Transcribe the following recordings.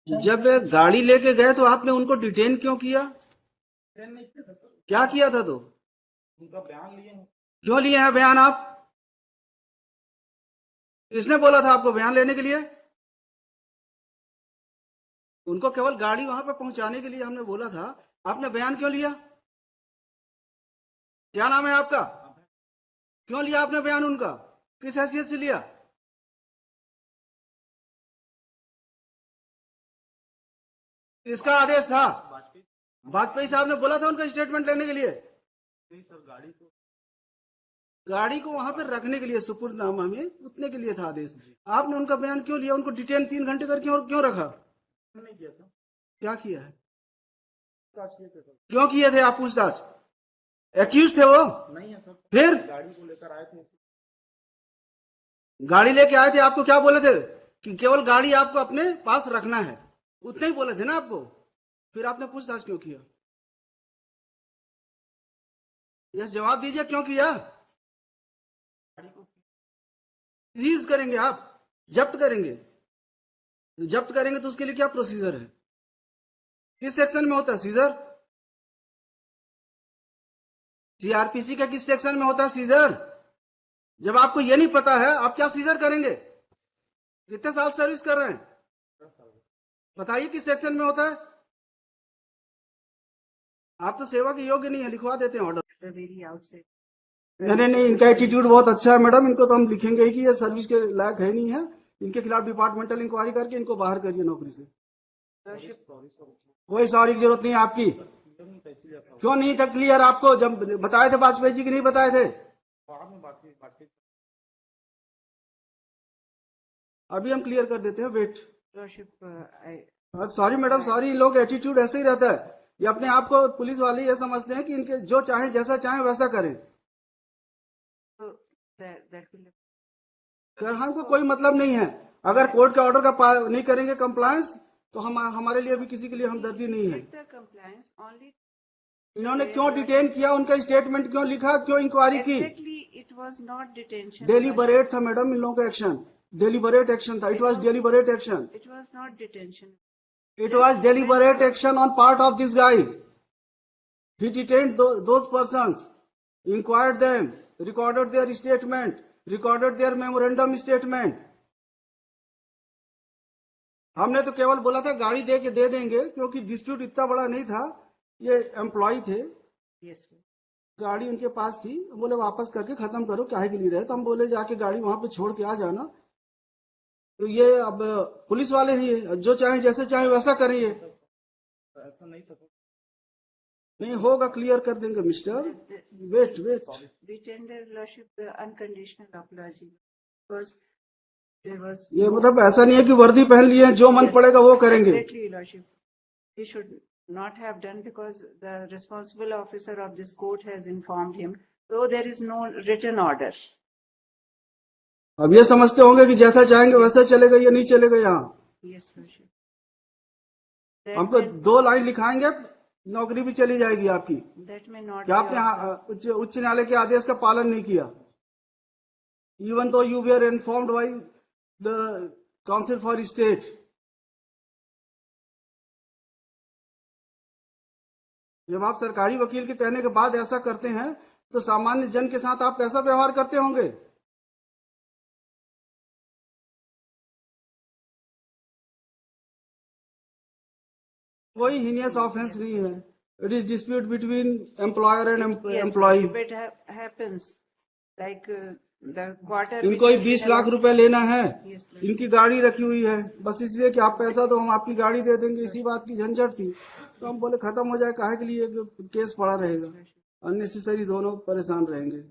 जब गाड़ी लेके गए तो आपने उनको डिटेन क्यों किया? क्या किया था? तो उनका बयान लिए हैं। क्यों लिए हैं बयान आप? किसने बोला था आपको बयान लेने के लिए? उनको केवल गाड़ी वहां पे पहुंचाने के लिए हमने बोला था। आपने बयान क्यों लिया? क्या नाम है आपका? क्यों लिया आपने बयान उनका? किस हैसियत से लिया? इसका आदेश था? वाजपेयी साहब ने बोला था उनका स्टेटमेंट लेने के लिए? नहीं सर, गाड़ी को वहां पे रखने के लिए, सुपुर्दनामा में उतने के लिए था आदेश। आपने उनका बयान क्यों लिया? उनको डिटेन 3 घंटे कर क्यों रखा? नहीं किया सर। क्या किया है? पूछताछ किए थे सर। क्यों किए थे आप पूछताछ? एक्यूज थे वो? नहीं है सर। फिर गाड़ी को लेकर आए थे। गाड़ी लेके आए थे, आपको क्या बोले थे? कि केवल गाड़ी आपको अपने पास रखना है, उतने ही बोले थे ना आपको? फिर आपने पूछताछ क्यों किया? यस, जवाब दीजिए, क्यों किया? सीज करेंगे आप? जब्त करेंगे? जब्त करेंगे तो उसके लिए क्या प्रोसीजर है? किस सेक्शन में होता है सीजर? सीआरपीसी का किस सेक्शन में होता है सीजर? जब आपको ये नहीं पता है, आप क्या सीजर करेंगे? कितने साल सर्विस कर रहे हैं? बताइए किस सेक्शन में होता है? आप तो सेवा के योग्य नहीं है, लिखवा देते हैं ऑर्डर। नहीं नहीं, इनका एटीट्यूड बहुत अच्छा है मैडम। इनको तो हम लिखेंगे ही कि ये सर्विस के लायक है नहीं है। इनके खिलाफ डिपार्टमेंटल इंक्वायरी करके इनको बाहर करिए नौकरी से। कोई सॉरी की जरूरत नहीं है आपकी। क्यों नहीं था क्लियर आपको? जब बताए थे वाजपेयी जी की नहीं बताए थे? अभी हम क्लियर कर देते हैं, वेट। Sorry madam, sorry. इन लोगों का एटीट्यूड ऐसे ही रहता है। ये अपने आप को पुलिस वाले ये समझते हैं कि इनके जो चाहे, जैसा चाहे वैसा करें। हमको कोई मतलब नहीं है। अगर कोर्ट के ऑर्डर का नहीं करेंगे कंप्लायंस, तो हमारे लिए भी किसी के लिए हमदर्दी नहीं है। इन्होंने क्यों डिटेन किया? उनका स्टेटमेंट क्यों लिखा? क्यों इंक्वायरी की? It was not detention. Deliberate था मैडम इन लोगों का एक्शन। डेलीबरेट एक्शन था। It was deliberate action. It was not detention. It was deliberate action on part of this guy. He detained those persons, inquired them, recorded their statement, recorded their memorandum statement. हमने तो केवल बोला था गाड़ी दे देंगे, क्योंकि dispute इतना बड़ा नहीं था। ये एम्प्लॉय थे, Yes. गाड़ी उनके पास थी। बोले वापस करके खत्म करो, काहे के लिए रहे? तो हम बोले जाके गाड़ी वहां पे छोड़ के आ जाना। तो ये अब पुलिस वाले ही जो चाहे, जैसे चाहे वैसा करेंगे। ऐसा नहीं था सर। नहीं होगा, क्लियर कर देंगे mister. Wait wait. We tender lordship the unconditional apology because there was. ये मतलब ऐसा नहीं है कि वर्दी पहन लिए हैं, जो मन पड़ेगा वो करेंगे। Exactly, lordship. He should not have done because the responsible officer of this court has informed him. So there is no written order. अब ये समझते होंगे कि जैसा चाहेंगे वैसा चलेगा, ये नहीं चलेगा यहाँ। Yes, lordship. हमको 2 लाइन लिखाएंगे, नौकरी भी चली जाएगी आपकी। That may not. क्या आपने उच्च न्यायालय के आदेश का पालन नहीं किया? इवन तो you were informed by the counsel for state. जब आप सरकारी वकील के कहने के बाद ऐसा करते हैं, तो सामान्य जन के साथ आप कैसा व्यवहार करते होंगे? कोई हीनियस ऑफेंस नहीं है। It is dispute between employer and employee. It happens like the quarter. इनको ही 20 लाख रुपए लेना है। Yes, इनकी गाड़ी रखी हुई है, बस इसलिए कि आप पैसा दो, हम आपकी गाड़ी दे देंगे। इसी बात की झंझट थी, तो हम बोले खत्म हो जाए, काहे के लिए केस पड़ा रहेगा, अननेसेसरी दोनों परेशान रहेंगे।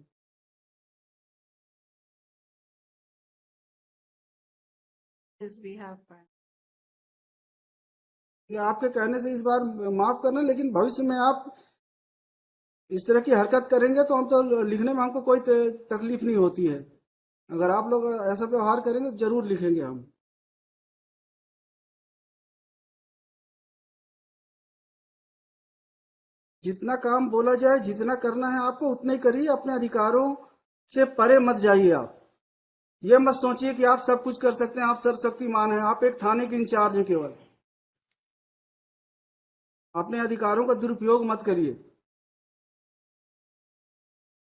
Yes, we have. ये आपके कहने से इस बार माफ करना, लेकिन भविष्य में आप इस तरह की हरकत करेंगे तो हम तो लिखने में हमको कोई तकलीफ नहीं होती है। अगर आप लोग ऐसा व्यवहार करेंगे तो जरूर लिखेंगे हम। जितना काम बोला जाए, जितना करना है आपको उतना ही करिए। अपने अधिकारों से परे मत जाइए आप। ये मत सोचिए कि आप सब कुछ कर सकते हैं, आप सर्वशक्तिमान हैं। आप एक थाने के इंचार्ज हैं केवल। अपने अधिकारों का दुरुपयोग मत करिए,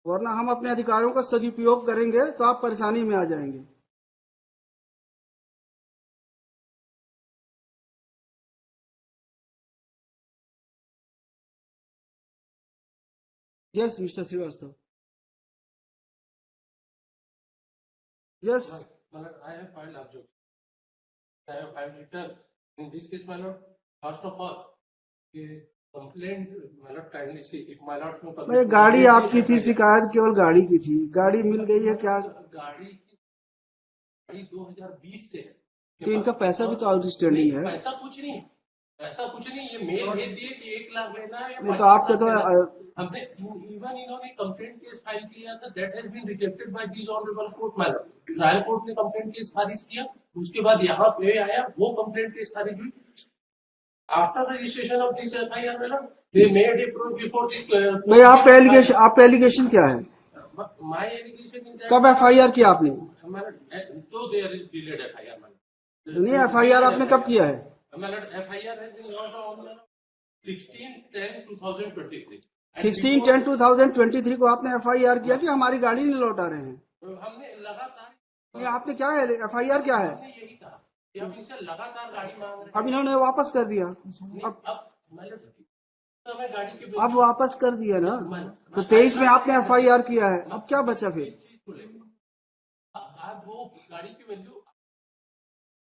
वरना हम अपने अधिकारों का सदुपयोग करेंगे तो आप परेशानी में आ जाएंगे। Yes mister Srivastava. Yes My lord, I have filed objection. I have filed return. In this case, my lord, first of all, complaint, my lord, kindly see, if my lord from भाई गाड़ी आपकी थी, शिकायत केवल गाड़ी की थी, गाड़ी मिल गई है क्या? गाड़ी 2020 से है। तो इनका पैसा भी तो आउटस्टैंडिंग है। पैसा कुछ नहीं, ऐसा कुछ नहीं। ये मेल भेज दिए कि 1 लाख लेना है। नहीं तो आपके तो हमने इवन इन्होंने कंप्लेंट केस फाइल किया था, that has been rejected by this honourable court. Madam, trial court ने कंप्लेंट केस खारिज किया, उसके बाद यहाँ पे आया, वो कंप्लेंट केस खारिज हुई। After registration of this FIR, madam, they made it before this. भाई आपका एलिगेशन क्या है? माय एलिगेशन इज कब एफआईआर किया आपने? तो देयर इज डिलेड एफआईआर। नहीं, एफआईआर आपने कब किया है? FIR has been launched on 16/10/2023। 16/10/2023 को आपने एफआईआर किया कि हमारी गाड़ी नहीं लौटा रहे हैं? हमने लगातार, ये आपने क्या है, एफआईआर क्या है? हमने यही कहा कि हम इनसे लगातार गाड़ी मांग रहे अब इन्होंने वापस कर दिया। हैं। अब हमें गाड़ी के अब वापस कर दिया ना, तो 23 में आपने एफआईआर किया है, अब क्या बचा फिर? चीज को लेकर आज वो गाड़ी की वैल्यू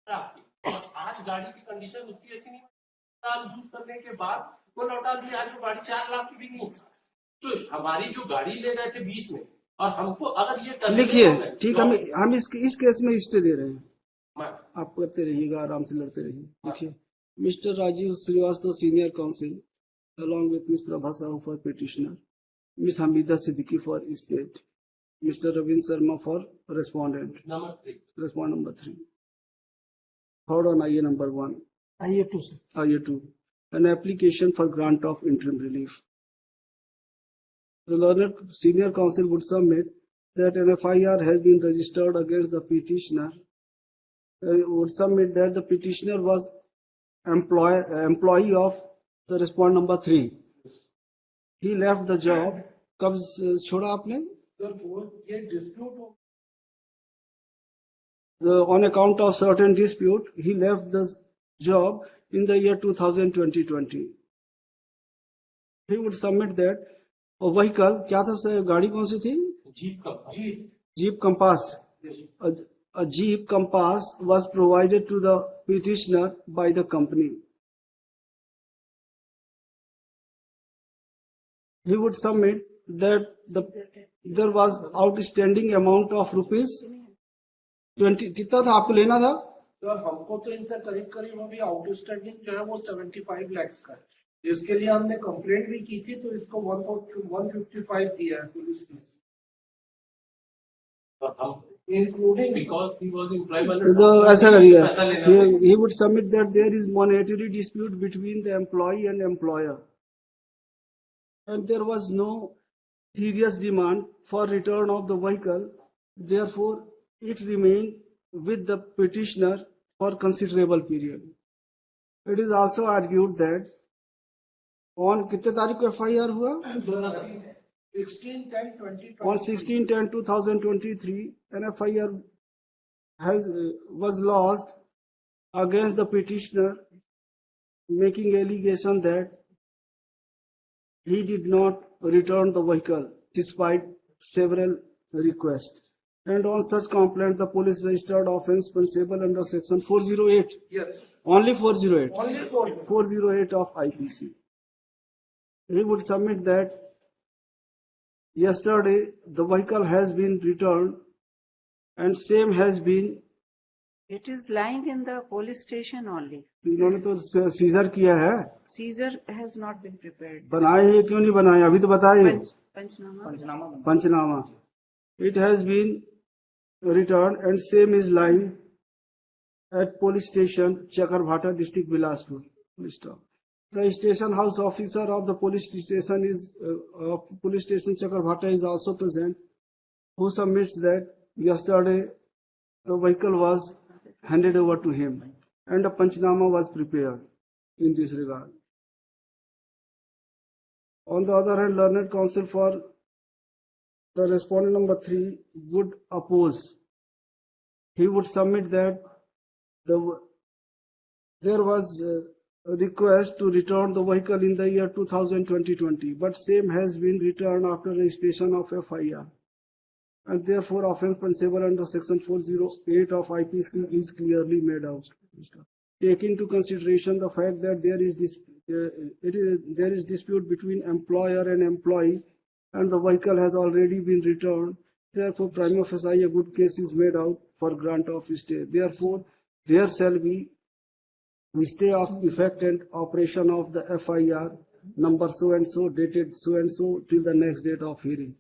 आपकी, और आज गाड़ी की कंडीशन उसकी ऐसी नहीं, साल यूज करने के बाद वो लौटा दिया। आज वो गाड़ी 4 लाख की बिकी। तो हमारी जो गाड़ी ले रहे थे 20 में, और हमको अगर ये लिखिए, ठीक, हम इस केस में स्टे दे रहे हैं। आप करते रहिएगा, आराम से लड़ते रहिए। लिखिए, mister Rajiv Srivastava senior counsel along with Ms. Prabha Sahu for petitioner, Ms. Hamida Siddiqui for state, Mr. Ravin Sharma for respondent. Number 3, Respond number 3. Hold on, IA number 1. IA 2 sir. IA 2. An application for grant of interim relief. The learned senior counsel would submit that an FIR has been registered against the petitioner. Would submit that the petitioner was employee of the respond number 3. He left the job. कब छोड़ा आपने? ये dispute हो, On account of certain dispute, he left the job in the year 2020. He would submit that a vehicle, क्या था, गाड़ी कौन सी थी? Jeep Compass. A Jeep Compass was provided to the petitioner by the company. He would submit that there was outstanding amount of rupees 20. कितना था आपको लेना था? सर हमको तो इनसे करीब करीब अभी आउटस्टैंडिंग जो है वो 75 लाख का है। इसके लिए हमने कंप्लेंट भी की थी, तो इसको 155 दिया है पुलिस ने, including because he was employed. तो ऐसा करिएगा, he would submit that there is monetary dispute between the employee and employer, and there was no serious demand for return of the vehicle. Therefore, it remained with the petitioner for considerable period. It is also argued that on कितने तारीख को FIR हुआ? 16/10/2023 On 16/10/2023, an FIR was lodged against the petitioner, making allegation that he did not return the vehicle despite several requests. And on such complaint, the police registered offence punishable under section 408. Yes, Only 408. only for 408 of IPC. He would submit that yesterday the vehicle has been returned and same has been. It is lying in the police station only. इन्होंने तो scissor किया है, Seizure has not been prepared. बनाए हैं, क्यों नहीं बनाए? अभी तो बताए Panchnama. Panchnama. It has been returned and same is lying at police station Chakarbhata district Bilaspur. Stop. The station house officer of the police station Chakarbhata is also present, who submits that yesterday the vehicle was handed over to him and a panchnama was prepared in this regard. On the other hand, learned counsel for the respondent number 3 would oppose. He would submit that there was a request to return the vehicle in the year 2020, but same has been returned after registration of FIR. And therefore, offence punishable under section 408 of IPC is clearly made out. Take into consideration the fact that there is dispute between employer and employee, and the vehicle has already been returned. Therefore, prima facie a good case is made out for grant of stay. Therefore, there shall be stay of effect and operation of the FIR number so and so, dated so and so, till the next date of hearing.